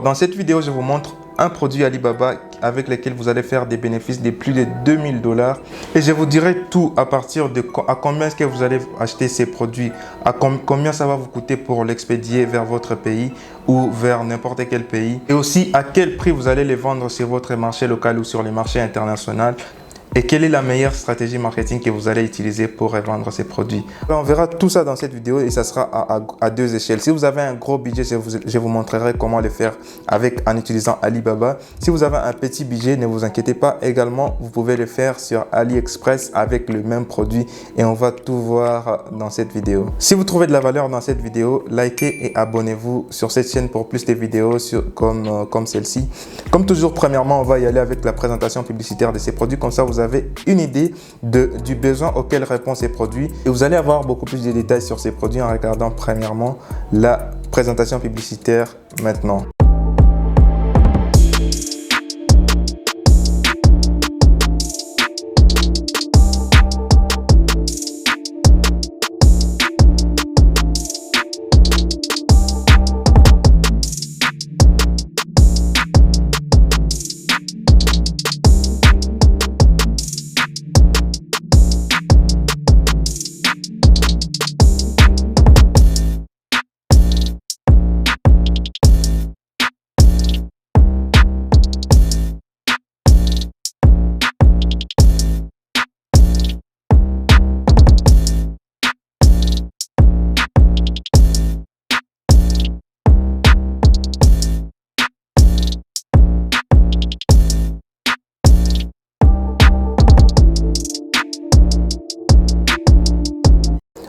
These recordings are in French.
Dans cette vidéo, je vous montre un produit Alibaba avec lequel vous allez faire des bénéfices de plus de 2000 $. Et je vous dirai tout à partir de à combien est-ce que vous allez acheter ces produits, à combien ça va vous coûter pour l'expédier vers votre pays ou vers n'importe quel pays. Et aussi à quel prix vous allez les vendre sur votre marché local ou sur les marchés internationaux. Et quelle est la meilleure stratégie marketing que vous allez utiliser pour revendre ces produits. On verra tout ça dans cette vidéo et ça sera à deux échelles. Si vous avez un gros budget, je vous montrerai comment le faire en utilisant Alibaba. Si vous avez un petit budget, ne vous inquiétez pas. Également, vous pouvez le faire sur AliExpress avec le même produit et on va tout voir dans cette vidéo. Si vous trouvez de la valeur dans cette vidéo, likez et abonnez-vous sur cette chaîne pour plus de vidéos comme celle-ci. Comme toujours, premièrement, on va y aller avec la présentation publicitaire de ces produits. Comme ça, vous avez une idée du besoin auquel répondent ces produits et vous allez avoir beaucoup plus de détails sur ces produits en regardant premièrement la présentation publicitaire maintenant.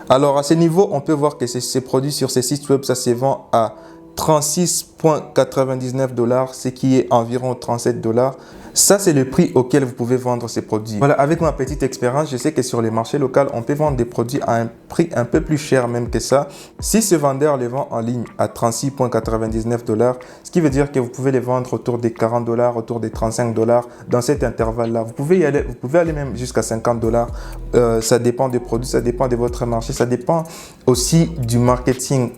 Alors à ce niveau, on peut voir que ces produits sur ces sites web, ça se vend à 36,99 $, ce qui est environ 37 $. Ça, c'est le prix auquel vous pouvez vendre ces produits. Voilà, avec ma petite expérience, je sais que sur les marchés locaux, on peut vendre des produits à un prix un peu plus cher même que ça. Si ce vendeur les vend en ligne à 36,99 $, ce qui veut dire que vous pouvez les vendre autour des 40 $, autour des 35 $, dans cet intervalle-là. Vous pouvez aller même jusqu'à 50 $. Ça dépend des produits, ça dépend de votre marché, ça dépend aussi du marketing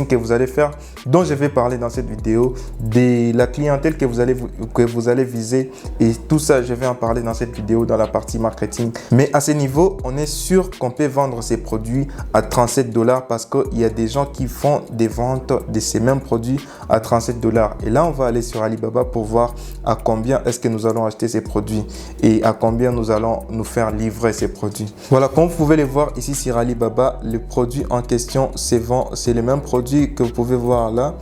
que vous allez faire, dont je vais parler dans cette vidéo, de la clientèle que vous allez viser. Et tout ça, je vais en parler dans cette vidéo dans la partie marketing. Mais à ce niveau, on est sûr qu'on peut vendre ces produits à 37 $ parce qu'il y a des gens qui font des ventes de ces mêmes produits à 37 $. Et là, on va aller sur Alibaba pour voir à combien est-ce que nous allons acheter ces produits et à combien nous allons nous faire livrer ces produits. Voilà, comme vous pouvez les voir ici sur Alibaba, le produit en question c'est le même produit que vous pouvez voir là.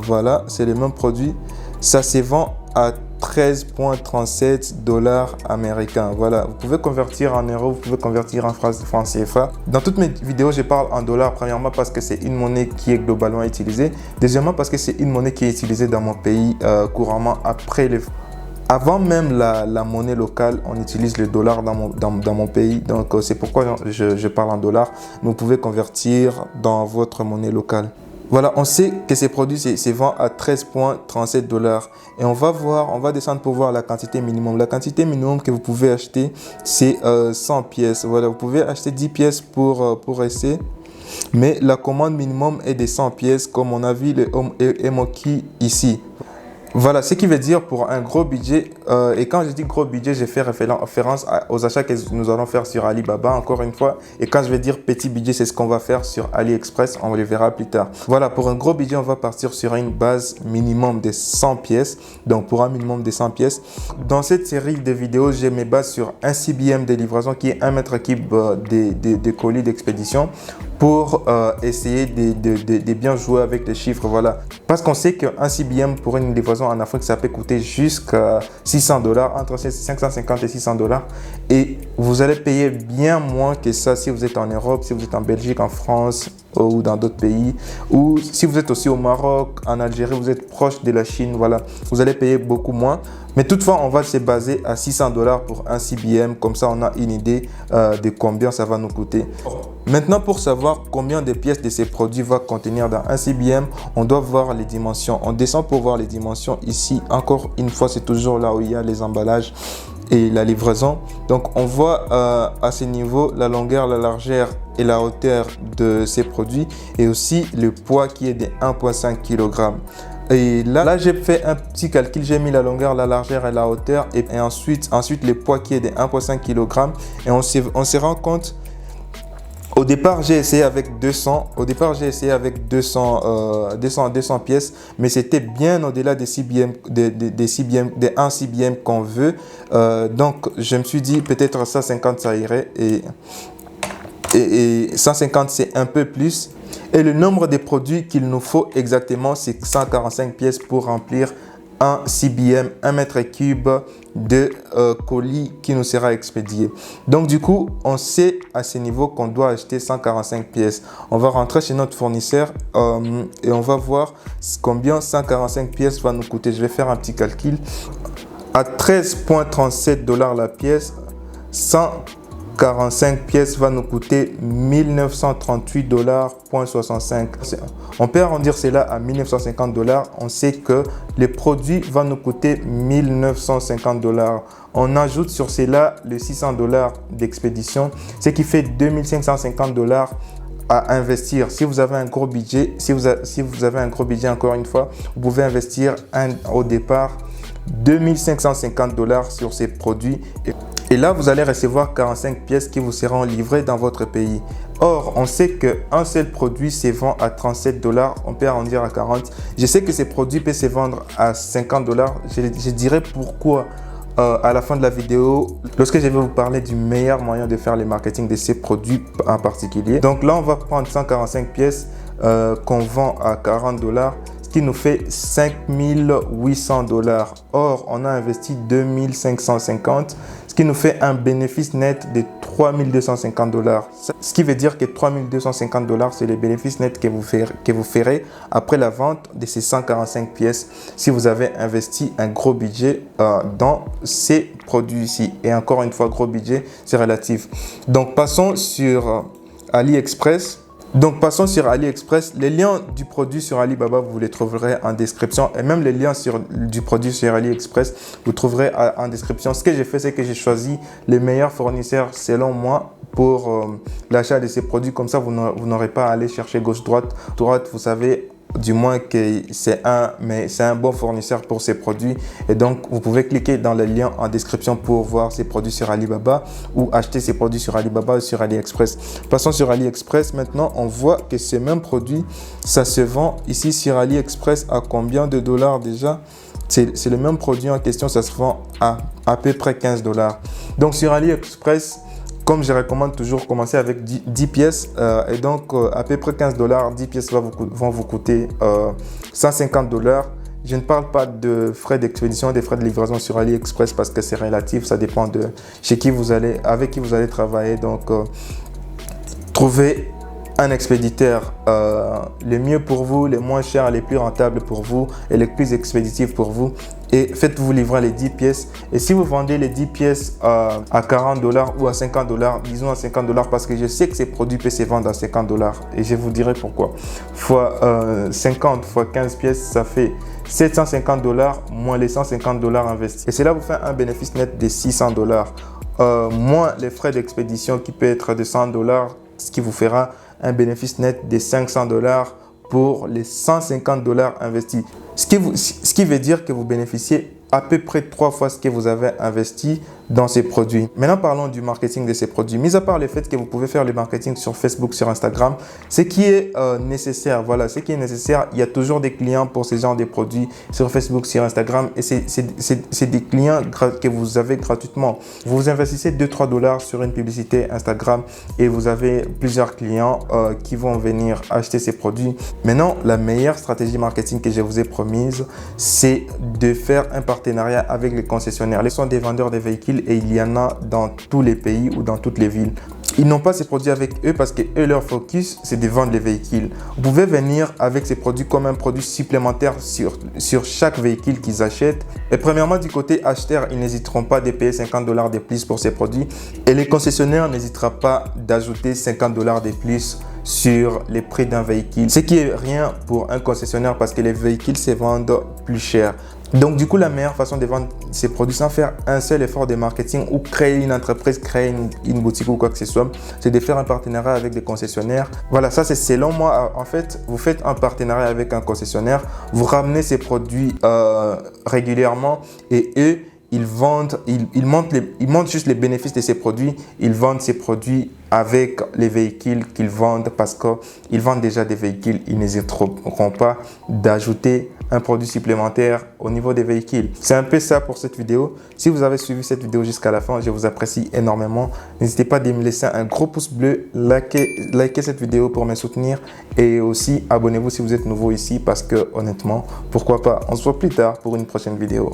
Voilà, c'est le même produit. Ça se vend à 13,37 $ américains. Voilà, vous pouvez convertir en euros, vous pouvez convertir en francs CFA. Dans toutes mes vidéos, je parle en dollars. Premièrement, parce que c'est une monnaie qui est globalement utilisée. Deuxièmement, parce que c'est une monnaie qui est utilisée dans mon pays couramment. Avant même la monnaie locale, on utilise le dollar dans mon pays. Donc, c'est pourquoi je parle en dollars. Mais vous pouvez convertir dans votre monnaie locale. Voilà, on sait que ces produits se vendent à 13,37 $. Et on va descendre pour voir la quantité minimum. La quantité minimum que vous pouvez acheter, c'est 100 pièces. Voilà, vous pouvez acheter 10 pièces pour essayer. Mais la commande minimum est de 100 pièces, comme on a vu le emoji ici. Voilà, ce qui veut dire pour un gros budget, et quand je dis gros budget, je fais référence aux achats que nous allons faire sur Alibaba, encore une fois. Et quand je vais dire petit budget, c'est ce qu'on va faire sur AliExpress, on le verra plus tard. Voilà, pour un gros budget, on va partir sur une base minimum de 100 pièces. Donc pour un minimum de 100 pièces. Dans cette série de vidéos, je me base sur un CBM de livraison qui est 1 mètre cube de colis d'expédition pour essayer de bien jouer avec les chiffres. Voilà, parce qu'on sait qu'un CBM pour une livraison en Afrique, ça peut coûter jusqu'à 600 $, entre 550 et 600 $. Et vous allez payer bien moins que ça si vous êtes en Europe, si vous êtes en Belgique, en France ou dans d'autres pays. Ou si vous êtes aussi au Maroc, en Algérie, vous êtes proche de la Chine, voilà, vous allez payer beaucoup moins. Mais toutefois, on va se baser à 600 $ pour un CBM. Comme ça, on a une idée de combien ça va nous coûter. Maintenant, pour savoir combien de pièces de ces produits va contenir dans un CBM, on doit voir les dimensions. On descend pour voir les dimensions ici. Encore une fois, c'est toujours là où il y a les emballages et la livraison. Donc, on voit à ce niveau la longueur, la largeur et la hauteur de ces produits et aussi le poids qui est de 1,5 kg. Et là j'ai fait un petit calcul, j'ai mis la longueur, la largeur et la hauteur et ensuite le poids qui est de 1,5 kg et on se rend compte. Au départ, j'ai essayé avec 200. Au départ, j'ai essayé avec 200 pièces, mais c'était bien au-delà des 6 BM, des 1 6 BM qu'on veut. Donc, je me suis dit peut-être 150 ça irait et 150 c'est un peu plus. Et le nombre de produits qu'il nous faut exactement, c'est 145 pièces pour remplir un 6 BM, 1 mètre cube de colis qui nous sera expédié. Donc du coup, on sait à ce niveau qu'on doit acheter 145 pièces. On va rentrer chez notre fournisseur et on va voir combien 145 pièces va nous coûter. Je vais faire un petit calcul. À 13,37 $ la pièce, 145 pièces va nous coûter 1938 $.65. On peut arrondir cela à 1950 $. On sait que les produits vont nous coûter 1950 $. On ajoute sur cela les 600 $ d'expédition, ce qui fait 2550 $ à investir. Si vous avez un gros budget, si vous avez un gros budget, encore une fois, vous pouvez investir au départ 2550 $ sur ces produits. Et là, vous allez recevoir 45 pièces qui vous seront livrées dans votre pays. Or, on sait qu'un seul produit se vend à 37 $. On peut arrondir à 40. Je sais que ces produits peuvent se vendre à 50 $. Je dirai pourquoi à la fin de la vidéo, lorsque je vais vous parler du meilleur moyen de faire le marketing de ces produits en particulier. Donc là, on va prendre 145 pièces qu'on vend à 40 $. Qui nous fait 5800 $. Or, on a investi 2550, ce qui nous fait un bénéfice net de 3250 $. Ce qui veut dire que 3250 $, c'est le bénéfice net que vous ferez après la vente de ces 145 pièces si vous avez investi un gros budget dans ces produits-ci. Et encore une fois, gros budget, c'est relatif. Donc, passons sur AliExpress. Les liens du produit sur Alibaba, vous les trouverez en description. Et même les liens du produit sur AliExpress, vous trouverez en description. Ce que j'ai fait, c'est que j'ai choisi les meilleurs fournisseurs selon moi pour l'achat de ces produits. Comme ça, vous n'aurez pas à aller chercher gauche-droite. Droite, vous savez du moins que c'est un bon fournisseur pour ces produits. Et donc, vous pouvez cliquer dans le lien en description pour voir ces produits sur Alibaba ou acheter ces produits sur Alibaba ou sur AliExpress. Passons sur AliExpress. Maintenant, on voit que ces mêmes produits, ça se vend ici sur AliExpress à combien de dollars déjà? C'est le même produit en question, ça se vend à peu près 15 $. Donc, sur AliExpress, comme je recommande toujours, commencer avec 10 pièces et donc à peu près 15 $, 10 pièces vont vous coûter 150 $. Je ne parle pas de frais d'expédition, des frais de livraison sur AliExpress parce que c'est relatif, ça dépend de avec qui vous allez travailler. Donc, trouvez un expéditeur le mieux pour vous, les moins chers, les plus rentables pour vous et les plus expéditifs pour vous. Et faites-vous livrer les 10 pièces. Et si vous vendez les 10 pièces à 40 $ ou à 50 $, disons à 50 $ parce que je sais que ces produits peuvent se vendre à 50 $. Et je vous dirai pourquoi. Fois 50 fois 15 pièces, ça fait 750 $ moins les 150 $ investis. Et cela vous fait un bénéfice net de 600 $. Moins les frais d'expédition qui peut être de 100 $, ce qui vous fera un bénéfice net de 500 $ pour les 150 $ investis. Ce qui veut dire que vous bénéficiez à peu près 3 fois ce que vous avez investi dans ces produits. Maintenant, parlons du marketing de ces produits. Mis à part le fait que vous pouvez faire le marketing sur Facebook, sur Instagram, ce qui est nécessaire, voilà, ce qui est nécessaire, il y a toujours des clients pour ce genre de produits sur Facebook, sur Instagram et c'est des clients que vous avez gratuitement. Vous investissez 2-3 $ sur une publicité Instagram et vous avez plusieurs clients qui vont venir acheter ces produits. Maintenant, la meilleure stratégie marketing que je vous ai promise, c'est de faire un partenariat avec les concessionnaires. Ils sont des vendeurs de véhicules et il y en a dans tous les pays ou dans toutes les villes. Ils n'ont pas ces produits avec eux parce que eux, leur focus, c'est de vendre les véhicules. Vous pouvez venir avec ces produits comme un produit supplémentaire sur chaque véhicule qu'ils achètent. Et premièrement, du côté acheteur, ils n'hésiteront pas de payer 50 $ de plus pour ces produits. Et les concessionnaires n'hésiteront pas d'ajouter 50 $ de plus sur les prix d'un véhicule. Ce qui est rien pour un concessionnaire parce que les véhicules se vendent plus cher. Donc du coup, la meilleure façon de vendre ces produits sans faire un seul effort de marketing ou créer une entreprise, créer une boutique ou quoi que ce soit. C'est de faire un partenariat avec des concessionnaires. Voilà, ça c'est selon moi. En fait, vous faites un partenariat avec un concessionnaire, vous ramenez ces produits régulièrement et eux, ils montrent juste les bénéfices de ces produits. Ils vendent ces produits avec les véhicules qu'ils vendent parce qu'ils vendent déjà des véhicules. Ils n'hésiteront pas d'ajouter un produit supplémentaire au niveau des véhicules. C'est un peu ça pour cette vidéo. Si vous avez suivi cette vidéo jusqu'à la fin, je vous apprécie énormément. N'hésitez pas à me laisser un gros pouce bleu, likez cette vidéo pour me soutenir et aussi abonnez-vous si vous êtes nouveau ici parce que honnêtement, pourquoi pas. On se voit plus tard pour une prochaine vidéo.